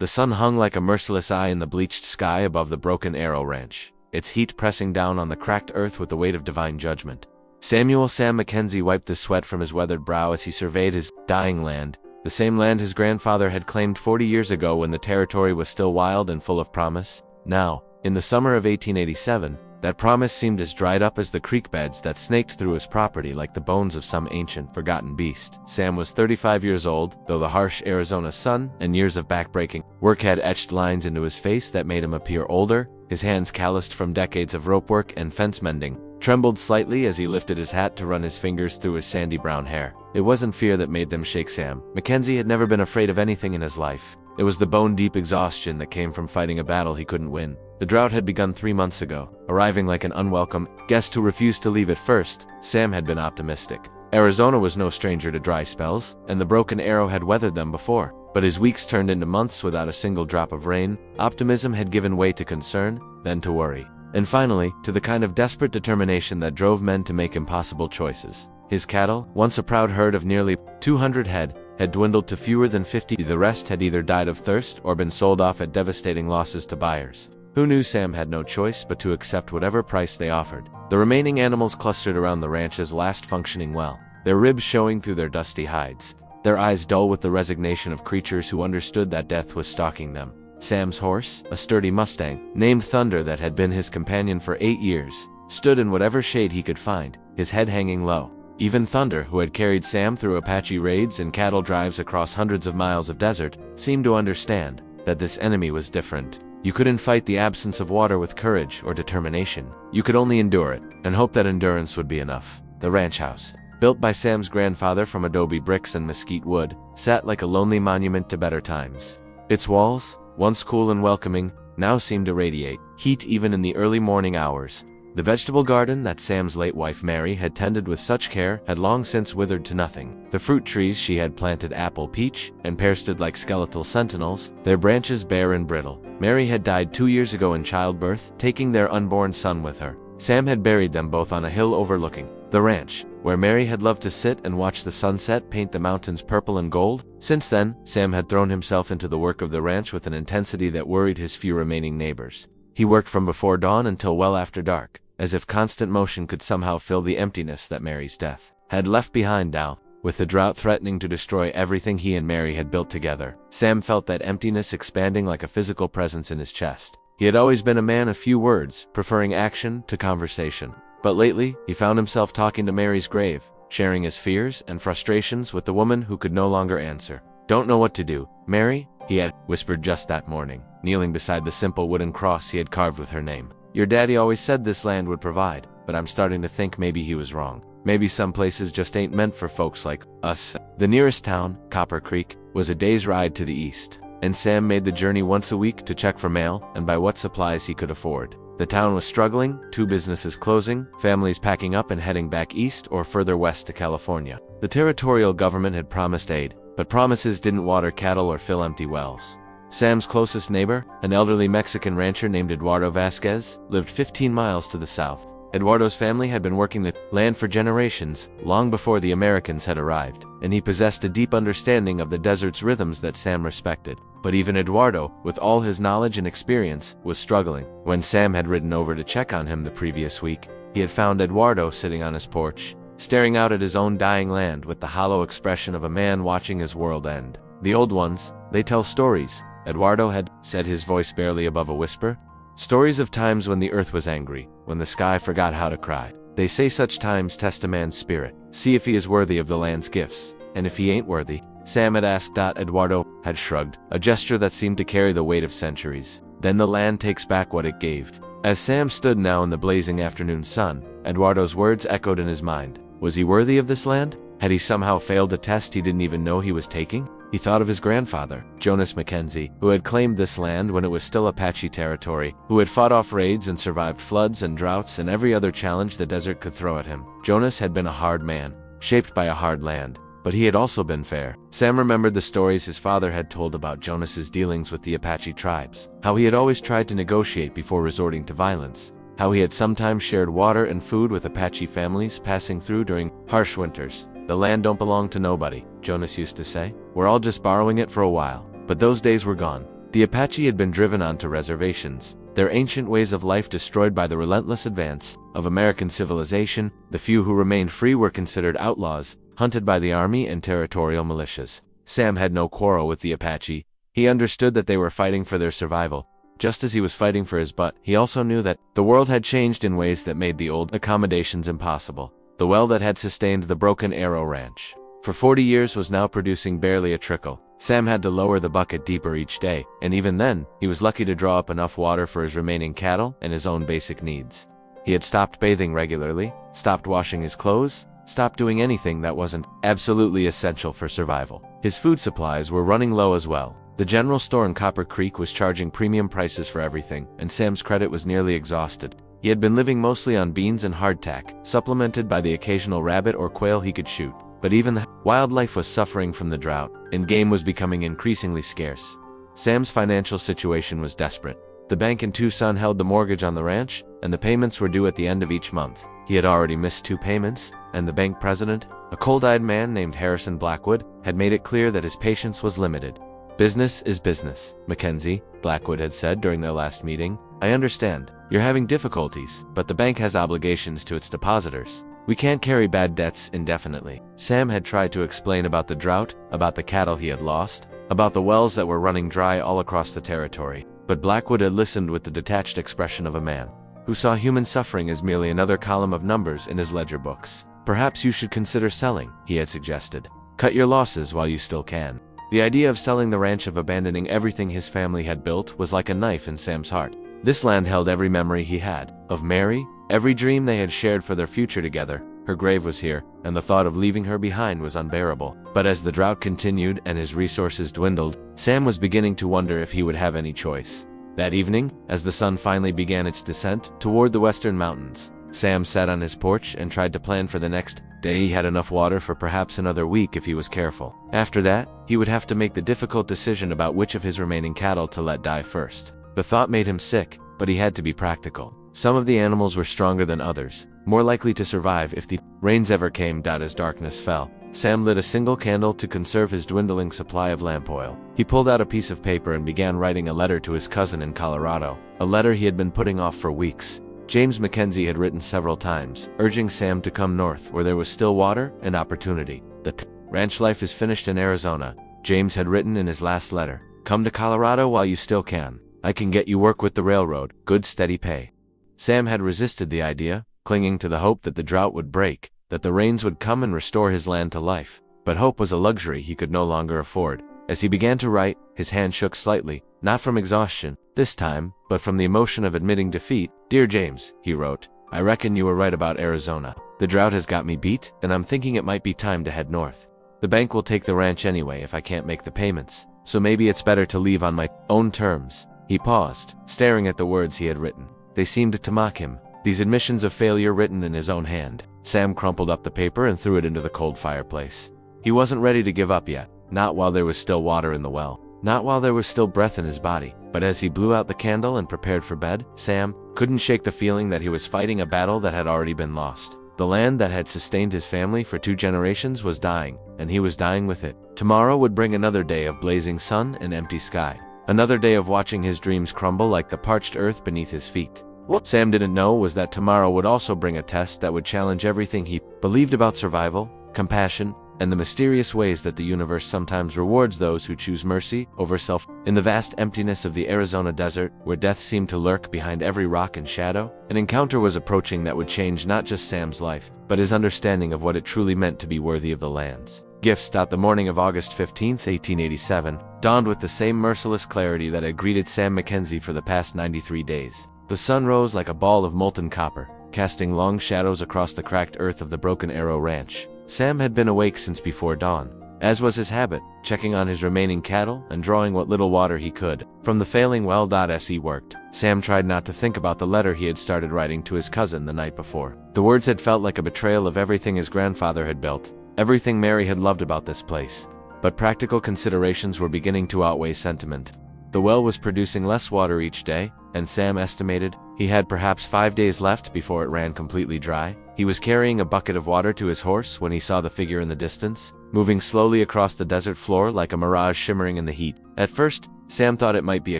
The sun hung like a merciless eye in the bleached sky above the Broken Arrow Ranch, its heat pressing down on the cracked earth with the weight of divine judgment. Sam McKenzie wiped the sweat from his weathered brow as he surveyed his dying land, the same land his grandfather had claimed 40 years ago when the territory was still wild and full of promise. Now, in the summer of 1887, that promise seemed as dried up as the creek beds that snaked through his property like the bones of some ancient, forgotten beast. Sam was 35 years old, though the harsh Arizona sun and years of backbreaking work had etched lines into his face that made him appear older. His hands, calloused from decades of rope work and fence mending, trembled slightly as he lifted his hat to run his fingers through his sandy brown hair. It wasn't fear that made them shake. Sam McKenzie had never been afraid of anything in his life. It was the bone-deep exhaustion that came from fighting a battle he couldn't win. The drought had begun 3 months ago, arriving like an unwelcome guest who refused to leave. At first, Sam had been optimistic. Arizona was no stranger to dry spells, and the Broken Arrow had weathered them before. But as weeks turned into months without a single drop of rain, optimism had given way to concern, then to worry, and finally, to the kind of desperate determination that drove men to make impossible choices. His cattle, once a proud herd of nearly 200 head, had dwindled to fewer than 50. The rest had either died of thirst or been sold off at devastating losses to buyers, who knew Sam had no choice but to accept whatever price they offered. The remaining animals clustered around the ranch's last functioning well, their ribs showing through their dusty hides, their eyes dull with the resignation of creatures who understood that death was stalking them. Sam's horse, a sturdy Mustang, named Thunder that had been his companion for 8 years, stood in whatever shade he could find, his head hanging low. Even Thunder, who had carried Sam through Apache raids and cattle drives across hundreds of miles of desert, seemed to understand that this enemy was different. You couldn't fight the absence of water with courage or determination. You could only endure it, and hope that endurance would be enough. The ranch house, built by Sam's grandfather from adobe bricks and mesquite wood, sat like a lonely monument to better times. Its walls, once cool and welcoming, now seemed to radiate heat even in the early morning hours. The vegetable garden that Sam's late wife Mary had tended with such care had long since withered to nothing. The fruit trees she had planted, apple, peach, and pear, stood like skeletal sentinels, their branches bare and brittle. Mary had died 2 years ago in childbirth, taking their unborn son with her. Sam had buried them both on a hill overlooking the ranch, where Mary had loved to sit and watch the sunset paint the mountains purple and gold. Since then, Sam had thrown himself into the work of the ranch with an intensity that worried his few remaining neighbors. He worked from before dawn until well after dark, as if constant motion could somehow fill the emptiness that Mary's death had left behind. Now, with the drought threatening to destroy everything he and Mary had built together, Sam felt that emptiness expanding like a physical presence in his chest. He had always been a man of few words, preferring action to conversation. But lately, he found himself talking to Mary's grave, sharing his fears and frustrations with the woman who could no longer answer. "Don't know what to do, Mary?" he had whispered just that morning, kneeling beside the simple wooden cross he had carved with her name. "Your daddy always said this land would provide, but I'm starting to think maybe he was wrong. Maybe some places just ain't meant for folks like us." The nearest town, Copper Creek, was a day's ride to the east, and Sam made the journey once a week to check for mail and buy what supplies he could afford. The town was struggling, 2 businesses closing, families packing up and heading back east or further west to California. The territorial government had promised aid, but promises didn't water cattle or fill empty wells. Sam's closest neighbor, an elderly Mexican rancher named Eduardo Vasquez, lived 15 miles to the south. Eduardo's family had been working the land for generations, long before the Americans had arrived, and he possessed a deep understanding of the desert's rhythms that Sam respected. But even Eduardo, with all his knowledge and experience, was struggling. When Sam had ridden over to check on him the previous week, he had found Eduardo sitting on his porch, staring out at his own dying land with the hollow expression of a man watching his world end. "The old ones, they tell stories," Eduardo had said, his voice barely above a whisper. "Stories of times when the earth was angry, when the sky forgot how to cry. They say such times test a man's spirit, see if he is worthy of the land's gifts, and if he ain't worthy." Sam had asked. Eduardo had shrugged, a gesture that seemed to carry the weight of centuries. "Then the land takes back what it gave." As Sam stood now in the blazing afternoon sun, Eduardo's words echoed in his mind. Was he worthy of this land? Had he somehow failed the test he didn't even know he was taking? He thought of his grandfather, Jonas McKenzie, who had claimed this land when it was still Apache territory, who had fought off raids and survived floods and droughts and every other challenge the desert could throw at him. Jonas had been a hard man, shaped by a hard land, but he had also been fair. Sam remembered the stories his father had told about Jonas's dealings with the Apache tribes, how he had always tried to negotiate before resorting to violence, how he had sometimes shared water and food with Apache families passing through during harsh winters. "The land don't belong to nobody," Jonas used to say. "We're all just borrowing it for a while." But those days were gone. The Apache had been driven onto reservations, their ancient ways of life destroyed by the relentless advance of American civilization. The few who remained free were considered outlaws, hunted by the army and territorial militias. Sam had no quarrel with the Apache. He understood that they were fighting for their survival, just as he was fighting for his butt. He also knew that the world had changed in ways that made the old accommodations impossible. The well that had sustained the Broken Arrow Ranch for 40 years was now producing barely a trickle. Sam had to lower the bucket deeper each day, and even then, he was lucky to draw up enough water for his remaining cattle and his own basic needs. He had stopped bathing regularly, stopped washing his clothes, stopped doing anything that wasn't absolutely essential for survival. His food supplies were running low as well. The general store in Copper Creek was charging premium prices for everything, and Sam's credit was nearly exhausted. He had been living mostly on beans and hardtack, supplemented by the occasional rabbit or quail he could shoot. But even the wildlife was suffering from the drought, and game was becoming increasingly scarce. Sam's financial situation was desperate. The bank in Tucson held the mortgage on the ranch, and the payments were due at the end of each month. He had already missed 2 payments, and the bank president, a cold-eyed man named Harrison Blackwood, had made it clear that his patience was limited. "Business is business, McKenzie," Blackwood had said during their last meeting. "I understand. You're having difficulties, but the bank has obligations to its depositors. We can't carry bad debts indefinitely." Sam had tried to explain about the drought, about the cattle he had lost, about the wells that were running dry all across the territory. But Blackwood had listened with the detached expression of a man who saw human suffering as merely another column of numbers in his ledger books. "Perhaps you should consider selling," he had suggested. "Cut your losses while you still can." The idea of selling the ranch, of abandoning everything his family had built, was like a knife in Sam's heart. This land held every memory he had of Mary, every dream they had shared for their future together. Her grave was here, and the thought of leaving her behind was unbearable. But as the drought continued and his resources dwindled, Sam was beginning to wonder if he would have any choice. That evening, as the sun finally began its descent toward the western mountains, Sam sat on his porch and tried to plan for the next day. He had enough water for perhaps another week if he was careful. After that, he would have to make the difficult decision about which of his remaining cattle to let die first. The thought made him sick, but he had to be practical. Some of the animals were stronger than others, more likely to survive if the rains ever came. As darkness fell, Sam lit a single candle to conserve his dwindling supply of lamp oil. He pulled out a piece of paper and began writing a letter to his cousin in Colorado, a letter he had been putting off for weeks. James McKenzie had written several times, urging Sam to come north where there was still water and opportunity. "The ranch life is finished in Arizona," James had written in his last letter. "Come to Colorado while you still can. I can get you work with the railroad, good steady pay." Sam had resisted the idea, clinging to the hope that the drought would break, that the rains would come and restore his land to life. But hope was a luxury he could no longer afford. As he began to write, his hand shook slightly, not from exhaustion this time, but from the emotion of admitting defeat. "Dear James," he wrote, "I reckon you were right about Arizona. The drought has got me beat, and I'm thinking it might be time to head north. The bank will take the ranch anyway if I can't make the payments, so maybe it's better to leave on my own terms." He paused, staring at the words he had written. They seemed to mock him, these admissions of failure written in his own hand. Sam crumpled up the paper and threw it into the cold fireplace. He wasn't ready to give up yet, not while there was still water in the well, not while there was still breath in his body. But as he blew out the candle and prepared for bed, Sam couldn't shake the feeling that he was fighting a battle that had already been lost. The land that had sustained his family for 2 generations was dying, and he was dying with it. Tomorrow would bring another day of blazing sun and empty sky. Another day of watching his dreams crumble like the parched earth beneath his feet. What Sam didn't know was that tomorrow would also bring a test that would challenge everything he believed about survival, compassion, and the mysterious ways that the universe sometimes rewards those who choose mercy over self. In the vast emptiness of the Arizona desert, where death seemed to lurk behind every rock and shadow, an encounter was approaching that would change not just Sam's life, but his understanding of what it truly meant to be worthy of the land's gifts. The morning of August 15, 1887, dawned with the same merciless clarity that had greeted Sam McKenzie for the past 93 days. The sun rose like a ball of molten copper, casting long shadows across the cracked earth of the Broken Arrow Ranch. Sam had been awake since before dawn, as was his habit, checking on his remaining cattle and drawing what little water he could from the failing well. As he worked, Sam tried not to think about the letter he had started writing to his cousin the night before. The words had felt like a betrayal of everything his grandfather had built, everything Mary had loved about this place. But practical considerations were beginning to outweigh sentiment. The well was producing less water each day, and Sam estimated he had perhaps 5 days left before it ran completely dry. He was carrying a bucket of water to his horse when he saw the figure in the distance, moving slowly across the desert floor like a mirage shimmering in the heat. At first, Sam thought it might be a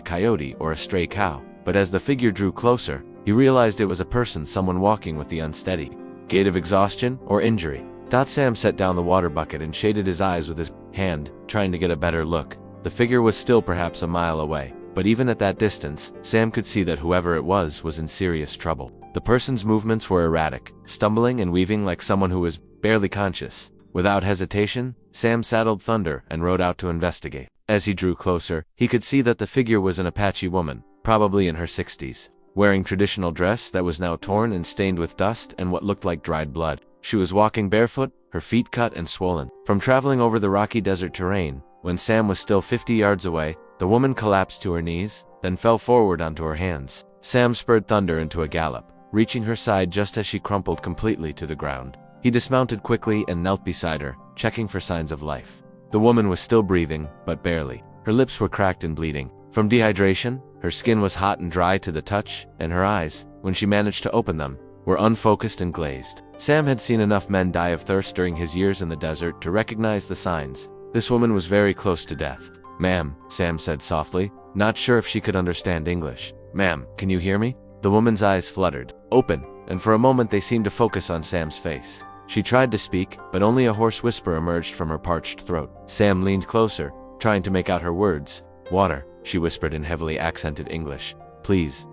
coyote or a stray cow, but as the figure drew closer, he realized it was a person, someone walking with the unsteady gait of exhaustion or injury. Sam set down the water bucket and shaded his eyes with his hand, trying to get a better look. The figure was still perhaps a mile away, but even at that distance, Sam could see that whoever it was in serious trouble. The person's movements were erratic, stumbling and weaving like someone who was barely conscious. Without hesitation, Sam saddled Thunder and rode out to investigate. As he drew closer, he could see that the figure was an Apache woman, probably in her 60s, wearing traditional dress that was now torn and stained with dust and what looked like dried blood. She was walking barefoot, her feet cut and swollen from traveling over the rocky desert terrain. When Sam was still 50 yards away, the woman collapsed to her knees, then fell forward onto her hands. Sam spurred Thunder into a gallop, reaching her side just as she crumpled completely to the ground. He dismounted quickly and knelt beside her, checking for signs of life. The woman was still breathing, but barely. Her lips were cracked and bleeding from dehydration, her skin was hot and dry to the touch, and her eyes, when she managed to open them, were unfocused and glazed. Sam had seen enough men die of thirst during his years in the desert to recognize the signs. This woman was very close to death. "Ma'am," Sam said softly, not sure if she could understand English. "Ma'am, can you hear me?" The woman's eyes fluttered open, and for a moment they seemed to focus on Sam's face. She tried to speak, but only a hoarse whisper emerged from her parched throat. Sam leaned closer, trying to make out her words. "Water," she whispered in heavily accented English. "Please, ...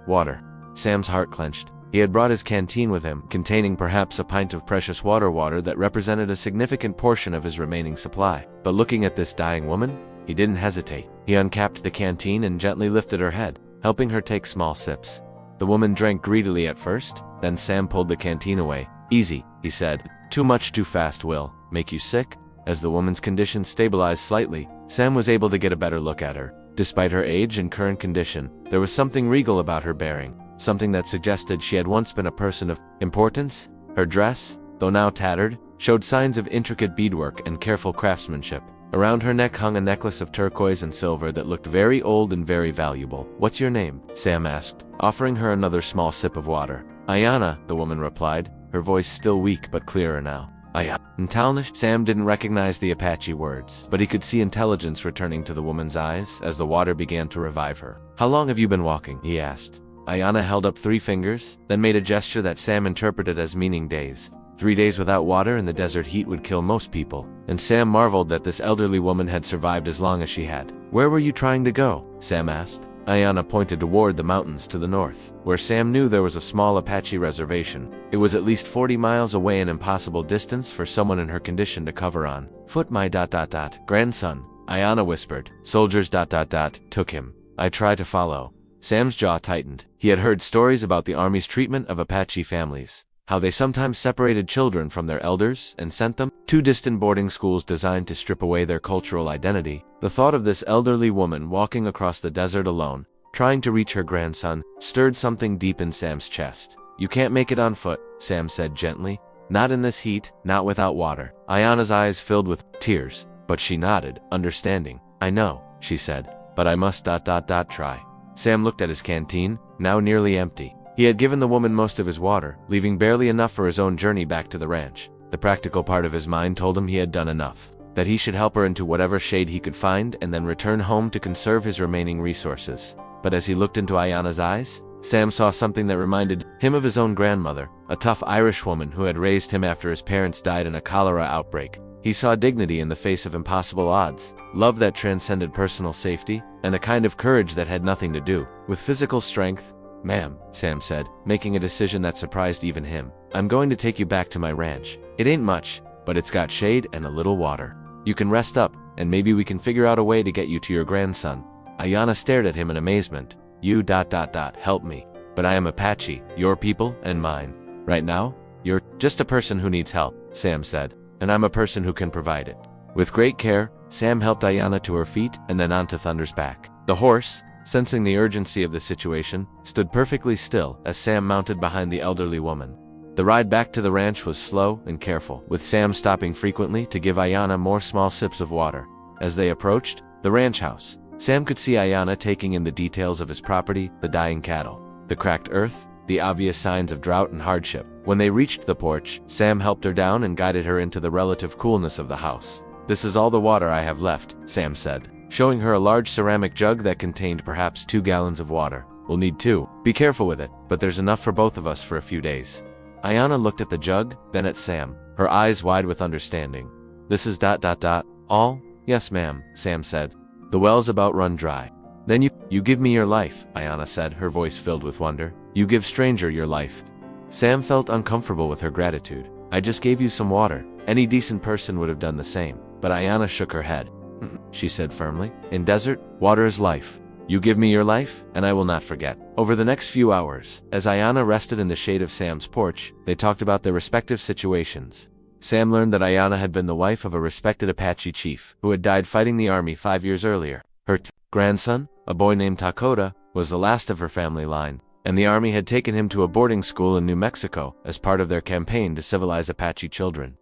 water." Sam's heart clenched. He had brought his canteen with him, containing perhaps a pint of precious water that represented a significant portion of his remaining supply. But looking at this dying woman, he didn't hesitate. He uncapped the canteen and gently lifted her head, helping her take small sips. The woman drank greedily at first, then Sam pulled the canteen away. "Easy," he said. "Too much too fast will make you sick." As the woman's condition stabilized slightly, Sam was able to get a better look at her. Despite her age and current condition, there was something regal about her bearing, something that suggested she had once been a person of importance. Her dress, though now tattered, showed signs of intricate beadwork and careful craftsmanship. Around her neck hung a necklace of turquoise and silver that looked very old and very valuable. "What's your name?" Sam asked, offering her another small sip of water. "AIYANA," the woman replied, her voice still weak but clearer now. "AIYANA NAALNISH?" Sam didn't recognize the Apache words, but he could see intelligence returning to the woman's eyes as the water began to revive her. "How long have you been walking?" he asked. AIYANA held up 3 fingers, then made a gesture that Sam interpreted as meaning days. 3 days without water in the desert heat would kill most people, and Sam marveled that this elderly woman had survived as long as she had. "Where were you trying to go?" Sam asked. AIYANA pointed toward the mountains to the north, where Sam knew there was a small Apache reservation. It was at least 40 miles away, an impossible distance for someone in her condition to cover on foot. "My ... grandson," AIYANA whispered. "Soldiers ... took him. I try to follow." Sam's jaw tightened. He had heard stories about the Army's treatment of Apache families, how they sometimes separated children from their elders and sent them to distant boarding schools designed to strip away their cultural identity. The thought of this elderly woman walking across the desert alone, trying to reach her grandson, stirred something deep in Sam's chest. "You can't make it on foot," Sam said gently. "Not in this heat, not without water." AIYANA's eyes filled with tears, but she nodded, understanding. "I know," she said, "but I must ... try." Sam looked at his canteen, now nearly empty. He had given the woman most of his water, leaving barely enough for his own journey back to the ranch. The practical part of his mind told him he had done enough, that he should help her into whatever shade he could find and then return home to conserve his remaining resources. But as he looked into AIYANA's eyes, Sam saw something that reminded him of his own grandmother, a tough Irish woman who had raised him after his parents died in a cholera outbreak. He saw dignity in the face of impossible odds, love that transcended personal safety, and a kind of courage that had nothing to do with physical strength. "Ma'am," Sam said, making a decision that surprised even him, "I'm going to take you back to my ranch. It ain't much, but it's got shade and a little water. You can rest up, and maybe we can figure out a way to get you to your grandson." AIYANA stared at him in amazement. "You ... help me. But I am Apache, your people and mine. Right now, you're just a person who needs help," Sam said, "and I'm a person who can provide it." With great care, Sam helped AIYANA to her feet and then onto Thunder's back. The horse, sensing the urgency of the situation, stood perfectly still as Sam mounted behind the elderly woman. The ride back to the ranch was slow and careful, with Sam stopping frequently to give AIYANA more small sips of water. As they approached the ranch house, Sam could see AIYANA taking in the details of his property, the dying cattle, the cracked earth, the obvious signs of drought and hardship. When they reached the porch, Sam helped her down and guided her into the relative coolness of the house. "This is all the water I have left," Sam said. showing her a large ceramic jug that contained perhaps 2 gallons of water. "We'll need 2. Be careful with it, but there's enough for both of us for a few days." AIYANA looked at the jug, then at Sam, her eyes wide with understanding. "This is ... all?" "Yes, ma'am," Sam said. "The well's about run dry." "Then you give me your life," AIYANA said, her voice filled with wonder. "You give stranger your life." Sam felt uncomfortable with her gratitude. "I just gave you some water. Any decent person would have done the same." But AIYANA shook her head. She said firmly. "In desert, water is life. You give me your life, and I will not forget." Over the next few hours, as AIYANA rested in the shade of Sam's porch, they talked about their respective situations. Sam learned that AIYANA had been the wife of a respected Apache chief, who had died fighting the army 5 years earlier. Her grandson, a boy named Takoda, was the last of her family line, and the army had taken him to a boarding school in New Mexico as part of their campaign to civilize Apache children.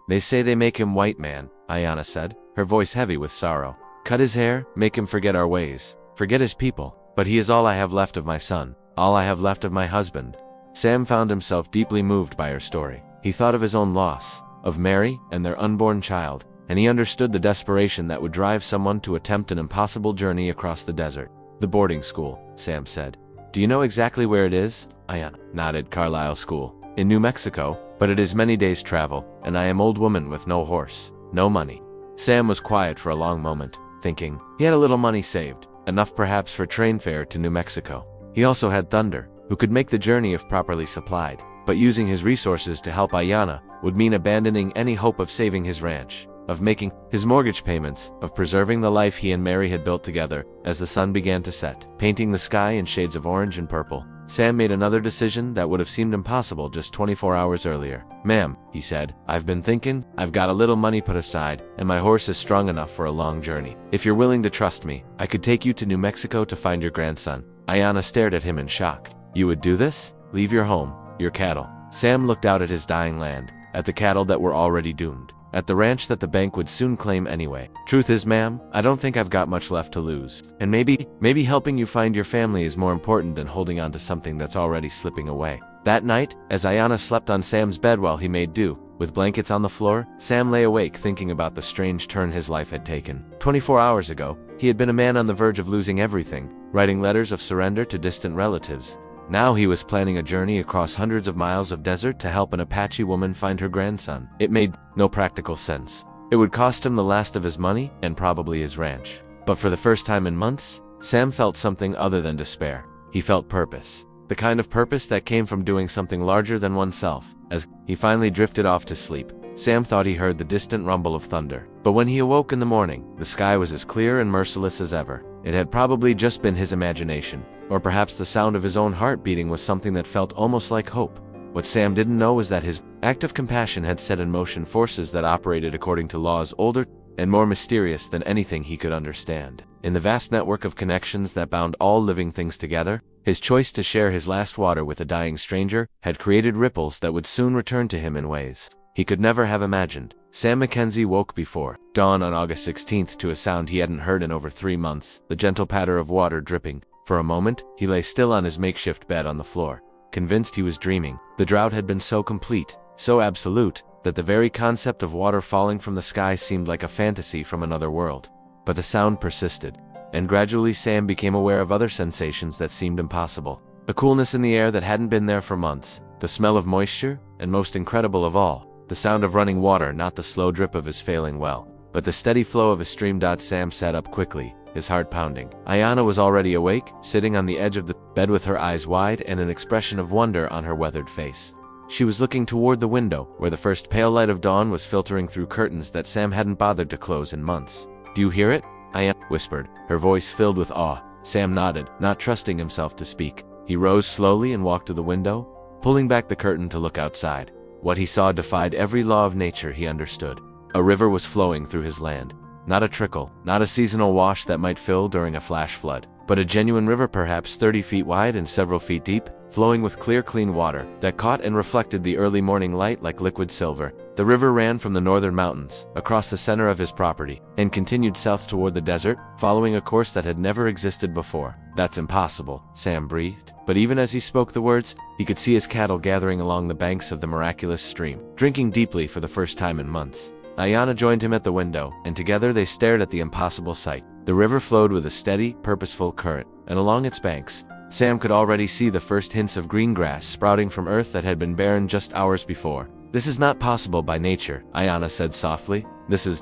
"They say they make him white man," AIYANA said, her voice heavy with sorrow. "Cut his hair, make him forget our ways, forget his people. But he is all I have left of my son, all I have left of my husband." Sam found himself deeply moved by her story. He thought of his own loss, of Mary and their unborn child, and he understood the desperation that would drive someone to attempt an impossible journey across the desert. "The boarding school," Sam said. "Do you know exactly where it is?" AIYANA nodded. "Carlisle School, in New Mexico, but it is many days' travel, and I am old woman with no horse, no money." Sam was quiet for a long moment, thinking. He had a little money saved, enough perhaps for train fare to New Mexico. He also had Thunder, who could make the journey if properly supplied, but using his resources to help AIYANA would mean abandoning any hope of saving his ranch, of making his mortgage payments, of preserving the life he and Mary had built together. As the sun began to set, painting the sky in shades of orange and purple, Sam made another decision that would have seemed impossible just 24 hours earlier. "Ma'am," he said, "I've been thinking. I've got a little money put aside, and my horse is strong enough for a long journey. If you're willing to trust me, I could take you to New Mexico to find your grandson." AIYANA stared at him in shock. "You would do this? Leave your home, your cattle?" Sam looked out at his dying land, at the cattle that were already doomed, at the ranch that the bank would soon claim anyway. "Truth is, ma'am, I don't think I've got much left to lose. And maybe helping you find your family is more important than holding on to something that's already slipping away." That night, as AIYANA slept on Sam's bed while he made do, with blankets on the floor, Sam lay awake thinking about the strange turn his life had taken. 24 hours ago, he had been a man on the verge of losing everything, writing letters of surrender to distant relatives. Now he was planning a journey across hundreds of miles of desert to help an Apache woman find her grandson. It made no practical sense. It would cost him the last of his money and probably his ranch. But for the first time in months, Sam felt something other than despair. He felt purpose. The kind of purpose that came from doing something larger than oneself. As he finally drifted off to sleep, Sam thought he heard the distant rumble of thunder. But when he awoke in the morning, the sky was as clear and merciless as ever. It had probably just been his imagination. Or perhaps the sound of his own heart beating was something that felt almost like hope. What Sam didn't know was that his act of compassion had set in motion forces that operated according to laws older and more mysterious than anything he could understand. In the vast network of connections that bound all living things together, his choice to share his last water with a dying stranger had created ripples that would soon return to him in ways he could never have imagined. Sam McKenzie woke before dawn on August 16th to a sound he hadn't heard in over 3 months, the gentle patter of water dripping. For a moment, he lay still on his makeshift bed on the floor, convinced he was dreaming. The drought had been so complete, so absolute, that the very concept of water falling from the sky seemed like a fantasy from another world. But the sound persisted, and gradually Sam became aware of other sensations that seemed impossible. A coolness in the air that hadn't been there for months, the smell of moisture, and most incredible of all, the sound of running water, not the slow drip of his failing well, but the steady flow of a stream. Sam sat up quickly, his heart pounding. AIYANA was already awake, sitting on the edge of the bed with her eyes wide and an expression of wonder on her weathered face. She was looking toward the window, where the first pale light of dawn was filtering through curtains that Sam hadn't bothered to close in months. "Do you hear it?" AIYANA whispered, her voice filled with awe. Sam nodded, not trusting himself to speak. He rose slowly and walked to the window, pulling back the curtain to look outside. What he saw defied every law of nature he understood. A river was flowing through his land. Not a trickle, not a seasonal wash that might fill during a flash flood, but a genuine river, perhaps 30 feet wide and several feet deep, flowing with clear, clean water that caught and reflected the early morning light like liquid silver. The river ran from the northern mountains, across the center of his property, and continued south toward the desert, following a course that had never existed before. "That's impossible," Sam breathed. But even as he spoke the words, he could see his cattle gathering along the banks of the miraculous stream, drinking deeply for the first time in months. AIYANA joined him at the window, and together they stared at the impossible sight. The river flowed with a steady, purposeful current, and along its banks, Sam could already see the first hints of green grass sprouting from earth that had been barren just hours before. "This is not possible by nature," AIYANA said softly. "This is ...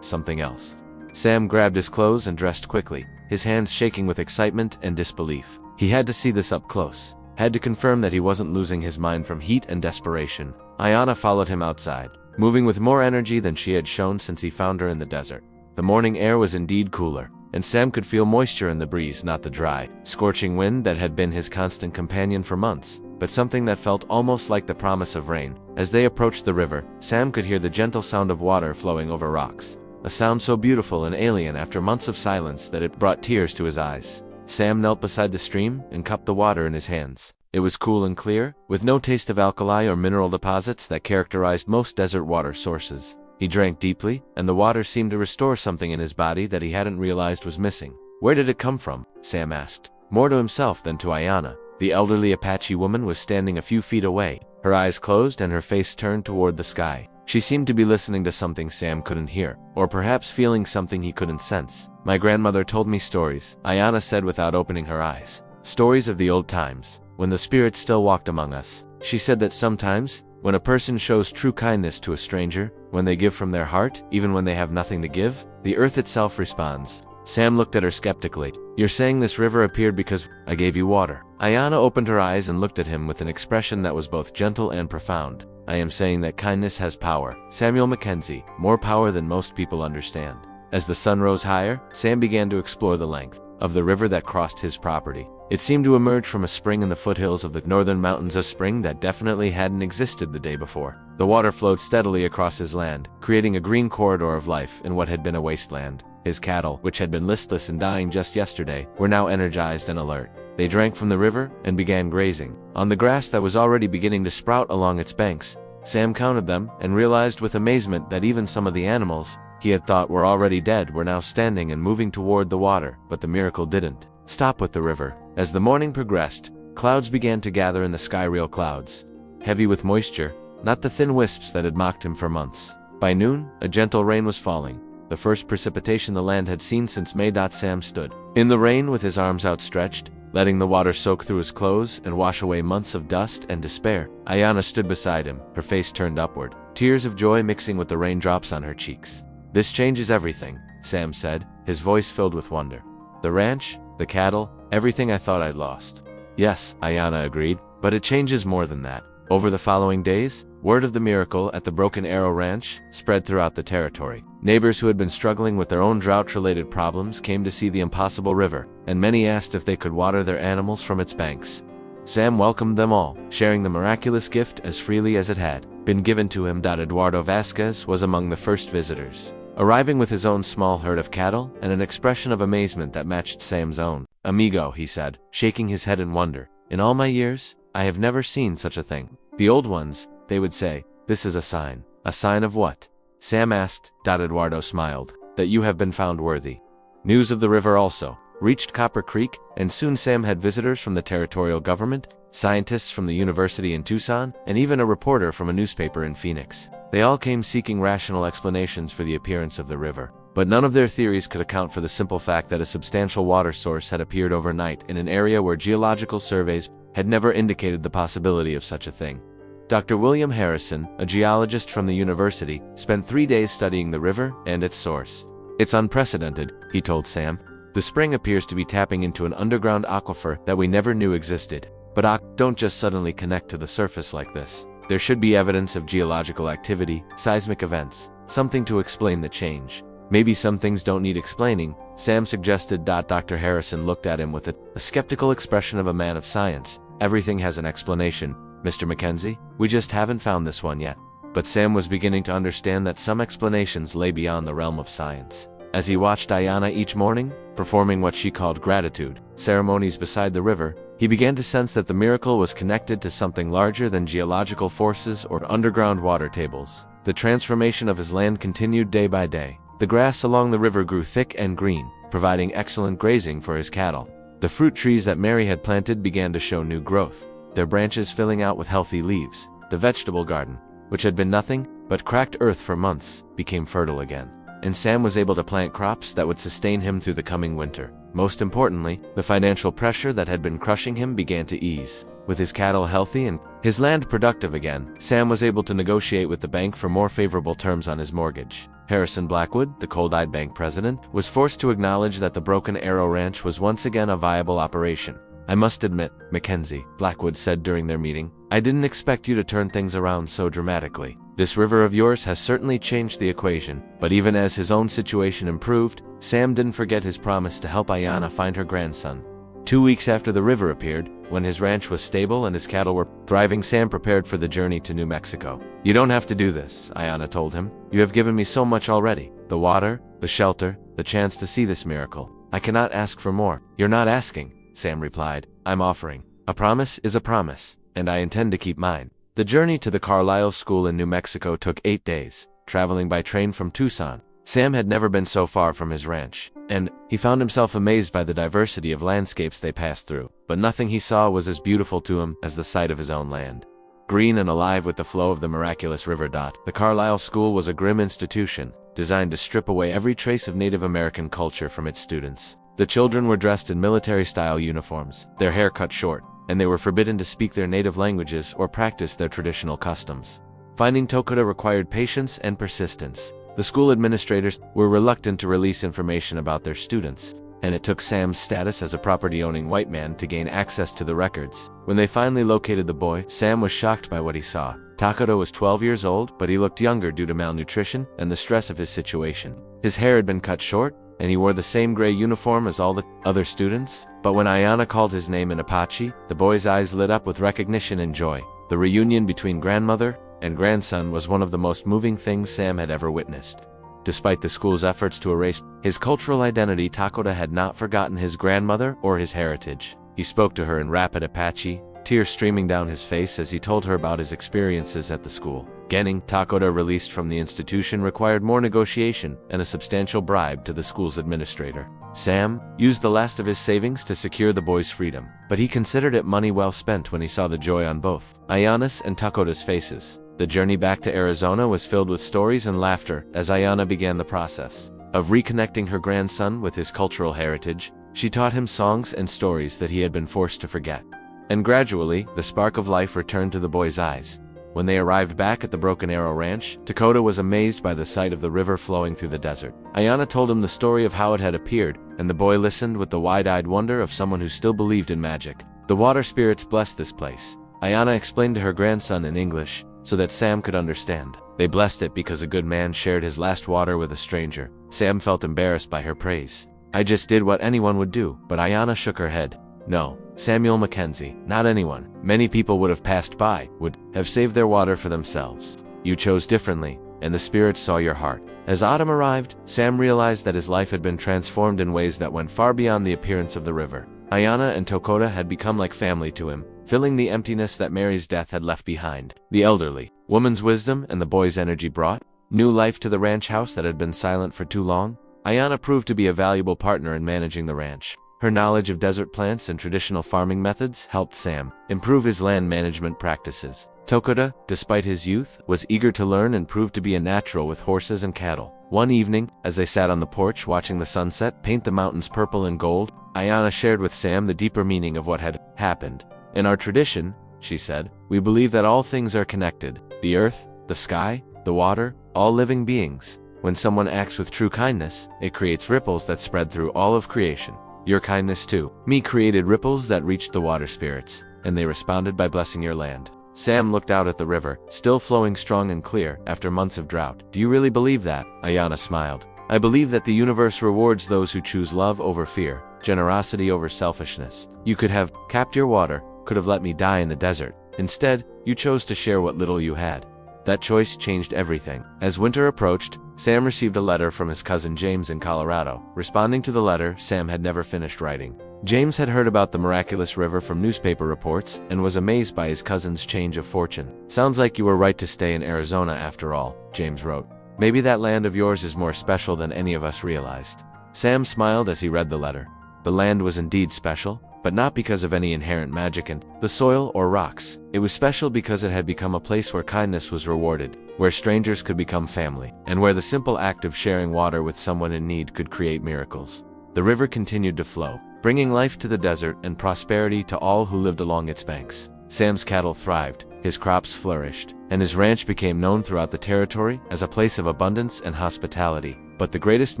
something else." Sam grabbed his clothes and dressed quickly, his hands shaking with excitement and disbelief. He had to see this up close, had to confirm that he wasn't losing his mind from heat and desperation. AIYANA followed him outside, moving with more energy than she had shown since he found her in the desert. The morning air was indeed cooler, and Sam could feel moisture in the breeze, not the dry, scorching wind that had been his constant companion for months, but something that felt almost like the promise of rain. As they approached the river, Sam could hear the gentle sound of water flowing over rocks, a sound so beautiful and alien after months of silence that it brought tears to his eyes. Sam knelt beside the stream and cupped the water in his hands. It was cool and clear, with no taste of alkali or mineral deposits that characterized most desert water sources. He drank deeply, and the water seemed to restore something in his body that he hadn't realized was missing. "Where did it come from?" Sam asked, more to himself than to AIYANA. The elderly Apache woman was standing a few feet away, her eyes closed and her face turned toward the sky. She seemed to be listening to something Sam couldn't hear, or perhaps feeling something he couldn't sense. "My grandmother told me stories," AIYANA said without opening her eyes. "Stories of the old times, when the spirits still walked among us. She said that sometimes, when a person shows true kindness to a stranger, when they give from their heart, even when they have nothing to give, the earth itself responds." Sam looked at her skeptically. "You're saying this river appeared because I gave you water?" AIYANA opened her eyes and looked at him with an expression that was both gentle and profound. "I am saying that kindness has power, Samuel McKenzie, more power than most people understand." As the sun rose higher, Sam began to explore the length of the river that crossed his property. It seemed to emerge from a spring in the foothills of the northern mountains, a spring that definitely hadn't existed the day before. The water flowed steadily across his land, creating a green corridor of life in what had been a wasteland. His cattle, which had been listless and dying just yesterday, were now energized and alert. They drank from the river and began grazing on the grass that was already beginning to sprout along its banks. Sam counted them and realized with amazement that even some of the animals he had thought were already dead were now standing and moving toward the water, but the miracle didn't stop with the river. As the morning progressed, clouds began to gather in the sky, real clouds, heavy with moisture, not the thin wisps that had mocked him for months. By noon, a gentle rain was falling, the first precipitation the land had seen since May. Sam stood in the rain with his arms outstretched, letting the water soak through his clothes and wash away months of dust and despair. AIYANA stood beside him, her face turned upward, tears of joy mixing with the raindrops on her cheeks. "This changes everything," Sam said, his voice filled with wonder. "The ranch, the cattle, everything I thought I'd lost." "Yes," AIYANA agreed, "but it changes more than that." Over the following days, word of the miracle at the Broken Arrow Ranch spread throughout the territory. Neighbors who had been struggling with their own drought-related problems came to see the impossible river, and many asked if they could water their animals from its banks. Sam welcomed them all, sharing the miraculous gift as freely as it had been given to him. Eduardo Vasquez was among the first visitors, arriving with his own small herd of cattle and an expression of amazement that matched Sam's own. "Amigo," he said, shaking his head in wonder, "in all my years, I have never seen such a thing. The old ones, they would say, this is a sign." "A sign of what?" Sam asked. Eduardo smiled. "That you have been found worthy." News of the river also reached Copper Creek, and soon Sam had visitors from the territorial government, scientists from the university in Tucson, and even a reporter from a newspaper in Phoenix. They all came seeking rational explanations for the appearance of the river, but none of their theories could account for the simple fact that a substantial water source had appeared overnight in an area where geological surveys had never indicated the possibility of such a thing. Dr. William Harrison, a geologist from the university, spent 3 days studying the river and its source. "It's unprecedented," he told Sam. "The spring appears to be tapping into an underground aquifer that we never knew existed. But don't just suddenly connect to the surface like this. There should be evidence of geological activity, seismic events, something to explain the change." "Maybe some things don't need explaining," Sam suggested. Dr. Harrison looked at him with a skeptical expression of a man of science. "Everything has an explanation, Mr. McKenzie. We just haven't found this one yet." But Sam was beginning to understand that some explanations lay beyond the realm of science. As he watched AIYANA each morning, performing what she called gratitude ceremonies beside the river, he began to sense that the miracle was connected to something larger than geological forces or underground water tables. The transformation of his land continued day by day. The grass along the river grew thick and green, providing excellent grazing for his cattle. The fruit trees that Mary had planted began to show new growth, their branches filling out with healthy leaves. The vegetable garden, which had been nothing but cracked earth for months, became fertile again. and Sam was able to plant crops that would sustain him through the coming winter. Most importantly, the financial pressure that had been crushing him began to ease. With his cattle healthy and his land productive again, Sam was able to negotiate with the bank for more favorable terms on his mortgage. Harrison Blackwood, the cold-eyed bank president, was forced to acknowledge that the Broken Arrow Ranch was once again a viable operation. "I must admit, Mackenzie," Blackwood said during their meeting, "I didn't expect you to turn things around so dramatically. This river of yours has certainly changed the equation." But even as his own situation improved, Sam didn't forget his promise to help Ayanna find her grandson. 2 weeks after the river appeared, when his ranch was stable and his cattle were thriving, Sam prepared for the journey to New Mexico. "You don't have to do this," Ayanna told him. "You have given me so much already. The water, the shelter, the chance to see this miracle. I cannot ask for more." "You're not asking," Sam replied. "I'm offering. A promise is a promise, and I intend to keep mine." The journey to the Carlisle School in New Mexico took 8 days, traveling by train from Tucson. Sam had never been so far from his ranch, and he found himself amazed by the diversity of landscapes they passed through. But nothing he saw was as beautiful to him as the sight of his own land. Green and alive with the flow of the miraculous river. The Carlisle School was a grim institution, designed to strip away every trace of Native American culture from its students. The children were dressed in military-style uniforms, their hair cut short, and they were forbidden to speak their native languages or practice their traditional customs. Finding Takoda required patience and persistence. The school administrators were reluctant to release information about their students, and it took Sam's status as a property-owning white man to gain access to the records. When they finally located the boy, Sam was shocked by what he saw. Takoda was 12 years old, but he looked younger due to malnutrition and the stress of his situation. His hair had been cut short, and he wore the same gray uniform as all the other students. But when Ayanna called his name in Apache, the boy's eyes lit up with recognition and joy. The reunion between grandmother and grandson was one of the most moving things Sam had ever witnessed. Despite the school's efforts to erase his cultural identity, Takoda had not forgotten his grandmother or his heritage. He spoke to her in rapid Apache, tears streaming down his face as he told her about his experiences at the school. Getting Takoda released from the institution required more negotiation and a substantial bribe to the school's administrator. Sam used the last of his savings to secure the boy's freedom, but he considered it money well spent when he saw the joy on both Ayanna's and Takoda's faces. The journey back to Arizona was filled with stories and laughter as Ayanna began the process of reconnecting her grandson with his cultural heritage. She taught him songs and stories that he had been forced to forget. And gradually, the spark of life returned to the boy's eyes. When they arrived back at the Broken Arrow Ranch, Takoda was amazed by the sight of the river flowing through the desert. Ayanna told him the story of how it had appeared, and the boy listened with the wide-eyed wonder of someone who still believed in magic. The water spirits blessed this place. Ayanna explained to her grandson in English, so that Sam could understand. They blessed it because a good man shared his last water with a stranger. Sam felt embarrassed by her praise. "I just did what anyone would do," but Ayanna shook her head. "No, Samuel McKenzie, not anyone. Many people would have passed by, would have saved their water for themselves. You chose differently, and the spirits saw your heart." As autumn arrived, Sam realized that his life had been transformed in ways that went far beyond the appearance of the river. Ayanna and Takoda had become like family to him, filling the emptiness that Mary's death had left behind. The elderly woman's wisdom and the boy's energy brought new life to the ranch house that had been silent for too long. Ayanna proved to be a valuable partner in managing the ranch. Her knowledge of desert plants and traditional farming methods helped Sam improve his land management practices. Takoda, despite his youth, was eager to learn and proved to be a natural with horses and cattle. One evening, as they sat on the porch watching the sunset paint the mountains purple and gold, Ayanna shared with Sam the deeper meaning of what had happened. "In our tradition," she said, "we believe that all things are connected. The earth, the sky, the water, all living beings. When someone acts with true kindness, it creates ripples that spread through all of creation. Your kindness to me created ripples that reached the water spirits, and they responded by blessing your land." Sam looked out at the river, still flowing strong and clear after months of drought. "Do you really believe that?" Ayanna smiled. "I believe that the universe rewards those who choose love over fear, generosity over selfishness. You could have capped your water, could have let me die in the desert. Instead, you chose to share what little you had. That choice changed everything." As winter approached, Sam received a letter from his cousin James in Colorado. Responding to the letter, Sam had never finished writing. James had heard about the miraculous river from newspaper reports and was amazed by his cousin's change of fortune. "Sounds like you were right to stay in Arizona after all," James wrote. "Maybe that land of yours is more special than any of us realized." Sam smiled as he read the letter. The land was indeed special, but not because of any inherent magic in the soil or rocks. It was special because it had become a place where kindness was rewarded, where strangers could become family, and where the simple act of sharing water with someone in need could create miracles. The river continued to flow, bringing life to the desert and prosperity to all who lived along its banks. Sam's cattle thrived, his crops flourished, and his ranch became known throughout the territory as a place of abundance and hospitality. But the greatest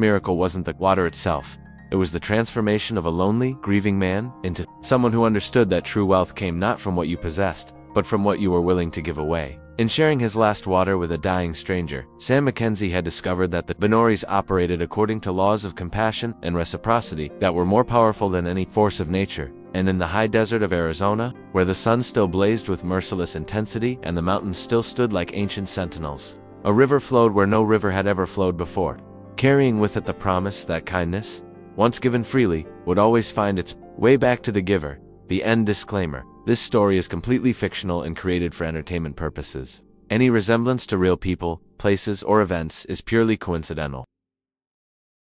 miracle wasn't the water itself. It was the transformation of a lonely, grieving man into someone who understood that true wealth came not from what you possessed, but from what you were willing to give away. In sharing his last water with a dying stranger, Sam McKenzie had discovered that the Benoris operated according to laws of compassion and reciprocity that were more powerful than any force of nature. And in the high desert of Arizona, where the sun still blazed with merciless intensity and the mountains still stood like ancient sentinels, a river flowed where no river had ever flowed before, carrying with it the promise that kindness, once given freely, would always find its way back to the giver. The end. Disclaimer: this story is completely fictional and created for entertainment purposes. Any resemblance to real people, places, or events is purely coincidental.